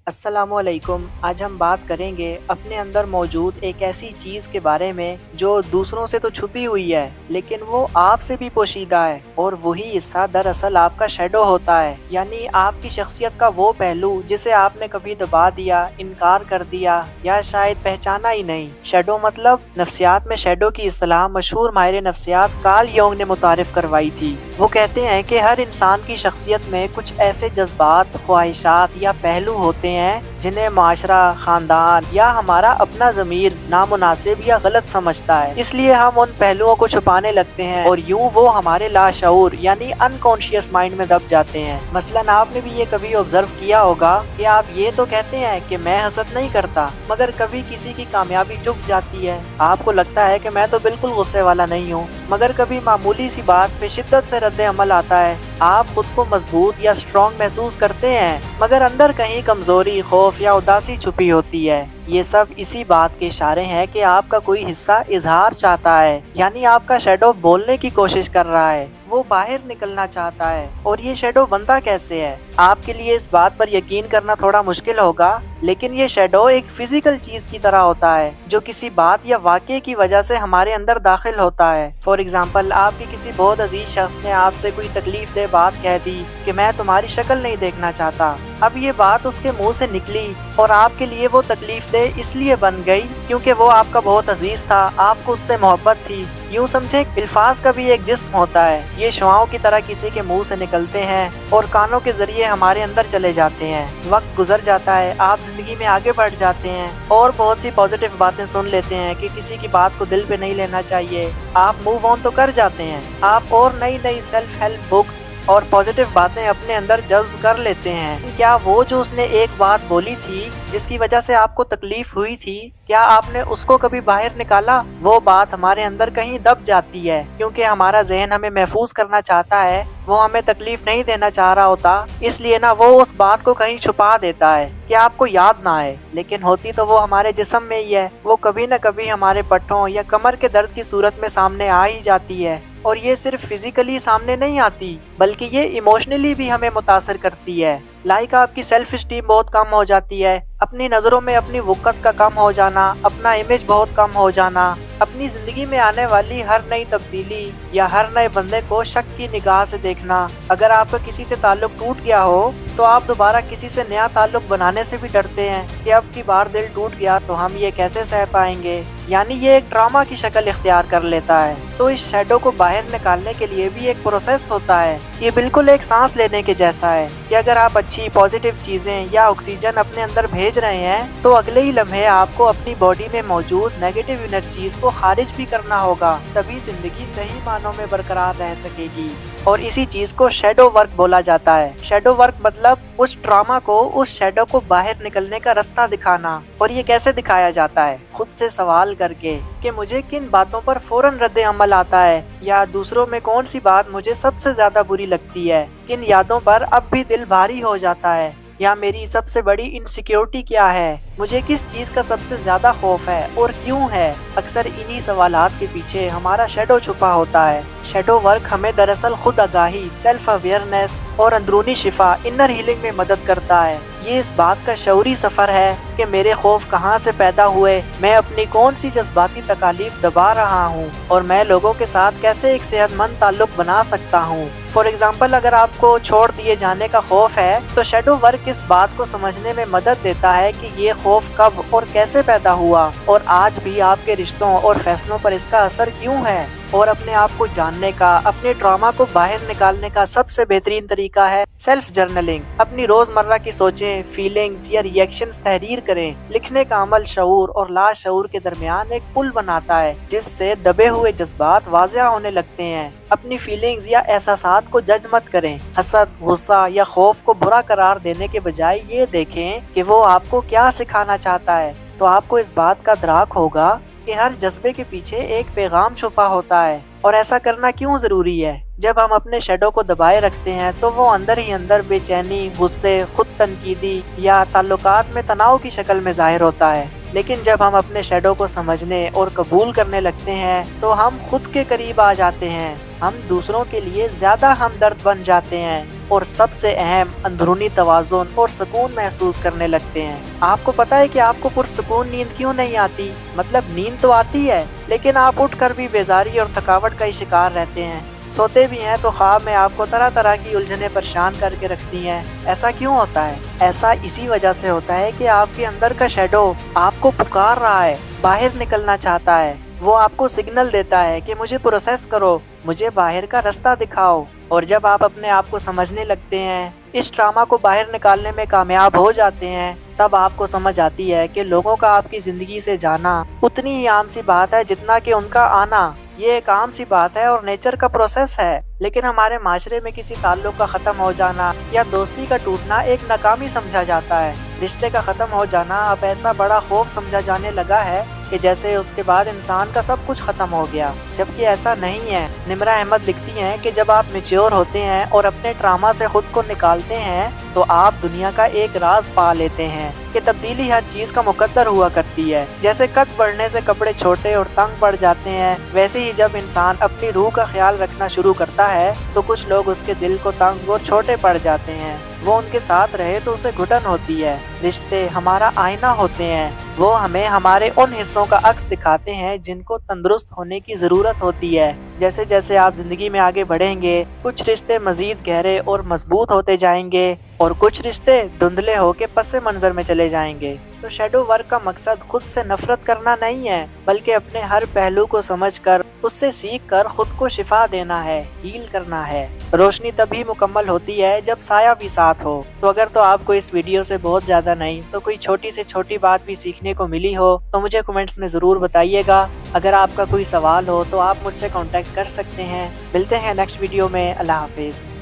अस्सलामु अलैकुम। आज हम बात करेंगे अपने अंदर मौजूद एक ऐसी चीज़ के बारे में जो दूसरों से तो छुपी हुई है लेकिन वो आपसे भी पोशीदा है, और वही हिस्सा दरअसल आपका शैडो होता है, यानी आपकी शख्सियत का वो पहलू जिसे आपने कभी दबा दिया, इनकार कर दिया या शायद पहचाना ही नहीं। शैडो मतलब नफ्सियात में शैडो की इस्तिलाह मशहूर माहिर नफ्सियात कार्ल योंग ने मुतारिफ करवाई थी। वो कहते हैं कि हर इंसान की शख्सियत में कुछ ऐसे जज्बात, ख्वाहिशात या पहलू होते हैं जिन्हें माशरा, खानदान या हमारा अपना ज़मीर नामुनासिब या गलत समझता है। इसलिए हम उन पहलुओं को छुपाने लगते हैं और यूं वो हमारे लाशऊर यानी अनकॉन्शियस माइंड में दब जाते हैं। मसलन आपने भी ये कभी ऑब्जर्व किया होगा कि आप ये तो कहते हैं कि मैं हसद नहीं करता, मगर कभी किसी की कामयाबी चुप जाती है। आपको लगता है कि मैं तो बिल्कुल गुस्से वाला नहीं हूँ, मगर कभी मामूली सी बात पे शिद्दत से रद्द अमल आता है। आप खुद को मजबूत या स्ट्रॉन्ग महसूस करते हैं, मगर अंदर कहीं कमजोरी, खौफ या उदासी छुपी होती है। ये सब इसी बात के इशारे हैं कि आपका कोई हिस्सा इजहार चाहता है, यानी आपका शैडो बोलने की कोशिश कर रहा है, वो बाहर निकलना चाहता है। और ये शैडो बनता कैसे है? आपके लिए इस बात पर यकीन करना थोड़ा मुश्किल होगा, लेकिन ये शैडो एक फिजिकल चीज की तरह होता है जो किसी बात या वाक़े की वजह से हमारे अंदर दाखिल होता है। फॉर एग्जाम्पल, आपके किसी बहुत अजीज शख्स ने आपसे कोई तकलीफ दे बात कह दी कि मैं तुम्हारी शक्ल नहीं देखना चाहता। अब ये बात उसके मुंह से निकली और आपके लिए वो तकलीफ दे इसलिए बन गई क्योंकि वो आपका बहुत अजीज था, आपको उससे मोहब्बत थी। यूं समझे, अल्फाज का भी एक जिस्म होता है, ये शुआओं की तरह किसी के मुंह से निकलते हैं और कानों के जरिए हमारे अंदर चले जाते हैं। वक्त गुजर जाता है, आप जिंदगी में आगे बढ़ जाते हैं और बहुत सी पॉजिटिव बातें सुन लेते हैं कि किसी की बात को दिल पे नहीं लेना चाहिए। आप मूव ऑन तो कर जाते हैं, आप और नई नई सेल्फ हेल्प बुक्स और पॉजिटिव बातें अपने अंदर जज्ब कर लेते हैं। क्या वो जो उसने एक बात बोली थी जिसकी वजह से आपको तकलीफ हुई थी, क्या आपने उसको कभी बाहर निकाला? वो बात हमारे अंदर कहीं दब जाती है क्योंकि हमारा जहन हमें महफूज करना चाहता है, वो हमें तकलीफ नहीं देना चाह रहा होता, इसलिए ना वो उस बात को कहीं छुपा देता है कि आपको याद ना आए, लेकिन होती तो वो हमारे जिस्म में ही है। वो कभी न कभी हमारे पट्टों या कमर के दर्द की सूरत में सामने आ ही जाती है, और ये सिर्फ फिजिकली सामने नहीं आती बल्कि ये इमोशनली भी हमें मुतासर करती है। लाइक आपकी सेल्फ स्टीम बहुत कम हो जाती है, अपनी नज़रों में अपनी वक़्त का कम हो जाना, अपना इमेज बहुत कम हो जाना, अपनी ज़िंदगी में आने वाली हर नई तब्दीली या हर नए बंदे को शक की निगाह से देखना। अगर आपका किसी से ताल्लुक टूट गया हो तो आप दोबारा किसी से नया ताल्लुक बनाने से भी डरते हैं कि अब की बार दिल टूट गया तो हम ये कैसे सह पाएंगे, यानी ये एक ड्रामा की शक्ल इख्तियार कर लेता है। तो इस शैडो को बाहर निकालने के लिए भी एक प्रोसेस होता है। ये बिल्कुल एक सांस लेने के जैसा है कि अगर आप अच्छी पॉजिटिव चीजें या ऑक्सीजन अपने अंदर भेज रहे हैं तो अगले ही लम्हे आपको अपनी बॉडी में मौजूद नेगेटिव एनर्जीज को खारिज भी करना होगा, तभी जिंदगी सही मानों में बरकरार रह सकेगी। और इसी चीज को शैडो वर्क बोला जाता है। शैडो वर्क मतलब उस ड्रामा को, उस शैडो को बाहर निकलने का रास्ता दिखाना। और ये कैसे दिखाया जाता है? खुद से सवाल करके कि मुझे किन बातों पर फौरन रद्द अमल आता है, या दूसरों में कौन सी बात मुझे सबसे ज्यादा बुरी लगती है, किन यादों पर अब भी दिल भारी हो जाता है, या मेरी सबसे बड़ी इनसिक्योरिटी क्या है, मुझे किस चीज का सबसे ज्यादा खौफ है और क्यों है। अक्सर इन्हीं सवालात के पीछे हमारा शैडो छुपा होता है। शैडो वर्क हमें दरअसल खुद आगाही, सेल्फ अवेयरनेस और अंदरूनी शिफा, इनर हीलिंग में मदद करता है। ये इस बात का शऊरी सफर है कि मेरे खौफ कहाँ से पैदा हुए, मैं अपनी कौन सी जज्बाती तकालीफ दबा रहा हूँ, और मैं लोगों के साथ कैसे एक सेहतमंद ताल्लुक बना सकता हूँ। फॉर एग्जाम्पल, अगर आपको छोड़ दिए जाने का खौफ है तो शैडो वर्क इस बात को समझने में मदद देता है कि ये खौफ कब और कैसे पैदा हुआ, और आज भी आपके रिश्तों और फैसलों पर इसका असर क्यों है। और अपने आप को जानने का, अपने ट्रॉमा को बाहर निकालने का सबसे बेहतरीन तरीका है सेल्फ जर्नलिंग। अपनी रोजमर्रा की सोचें, फीलिंग्स या रिएक्शंस तहरीर करें। लिखने का अमल शऊर और लाशऊर के दरमियान एक पुल बनाता है जिससे दबे हुए जज्बात वाज़ेह होने लगते हैं। अपनी फीलिंग्स या एहसासात को जज मत करें। हसद, गुस्सा या खौफ को बुरा करार देने के बजाय ये देखें कि वो आपको क्या सिखाना चाहता है, तो आपको इस बात का इदराक होगा कि हर जज्बे के पीछे एक पैगाम छुपा होता है। और ऐसा करना क्यों जरूरी है? जब हम अपने शैडो को दबाए रखते हैं तो वो अंदर ही अंदर बेचैनी, गुस्से, खुद तनकीदी या ताल्लुकात में तनाव की शक्ल में जाहिर होता है। लेकिन जब हम अपने शैडो को समझने और कबूल करने लगते हैं तो हम खुद के करीब आ जाते हैं, हम दूसरों के लिए ज्यादा हमदर्द बन जाते हैं। और सबसे अहम अंदरूनी तवाज़ुन और सुकून महसूस करने लगते हैं। आपको पता है कि आपको पुरसुकून नींद क्यों नहीं आती? मतलब नींद तो आती है, लेकिन आप उठकर भी बेजारी और थकावट का ही शिकार रहते हैं। सोते भी हैं तो ख्वाब में आपको तरह तरह की उलझनें परेशान करके रखती हैं। ऐसा क्यों होता है? ऐसा इसी वजह से होता है कि आपके अंदर का शैडो आपको पुकार रहा है, बाहर निकलना चाहता है। वो आपको सिग्नल देता है कि मुझे प्रोसेस करो, मुझे बाहर का रास्ता दिखाओ। और जब आप अपने आप को समझने लगते हैं, इस ड्रामा को बाहर निकालने में कामयाब हो जाते हैं, तब आपको समझ आती है कि लोगों का आपकी जिंदगी से जाना उतनी ही आम सी बात है जितना कि उनका आना। ये एक आम सी बात है और नेचर का प्रोसेस है। लेकिन हमारे माशरे में किसी ताल्लुक का ख़त्म हो जाना या दोस्ती का टूटना एक नाकामी समझा जाता है। रिश्ते का ख़त्म हो जाना अब ऐसा बड़ा खौफ समझा जाने लगा है कि जैसे उसके बाद इंसान का सब कुछ ख़त्म हो गया, जबकि ऐसा नहीं है। निम्रा अहमद लिखती हैं कि जब आप मैच्योर होते हैं और अपने ट्रामा से खुद को निकालते हैं तो आप दुनिया का एक राज पा लेते हैं कि तब्दीली हर चीज़ का मुकद्दर हुआ करती है। जैसे कद बढ़ने से कपड़े छोटे और तंग पड़ जाते हैं, वैसे ही जब इंसान अपनी रूह का ख्याल रखना शुरू करता है तो कुछ लोग उसके दिल को तंग और छोटे पड़ जाते हैं। वो उनके साथ रहे तो उसे घुटन होती है। रिश्ते हमारा आईना होते हैं, वो हमें हमारे उन हिस्सों का अक्स दिखाते हैं जिनको तंदुरुस्त होने की ज़रूरत होती है। जैसे जैसे आप ज़िंदगी में आगे बढ़ेंगे, कुछ रिश्ते मज़ीद गहरे और मजबूत होते जाएंगे और कुछ रिश्ते धुंधले होकर पसे मंजर में चले जाएंगे। तो शैडो वर्क का मकसद खुद से नफरत करना नहीं है, बल्कि अपने हर पहलू को समझकर उससे सीखकर खुद को शिफा देना है, हील करना है। रोशनी तभी मुकम्मल होती है जब साया भी साथ हो। तो अगर तो आपको इस वीडियो से बहुत ज़्यादा नहीं तो कोई छोटी से छोटी बात भी सीखने को मिली हो तो मुझे कमेंट्स में ज़रूर बताइएगा। अगर आपका कोई सवाल हो तो आप मुझसे कांटेक्ट कर सकते हैं। मिलते हैं नेक्स्ट वीडियो में। अल्लाह हाफिज़।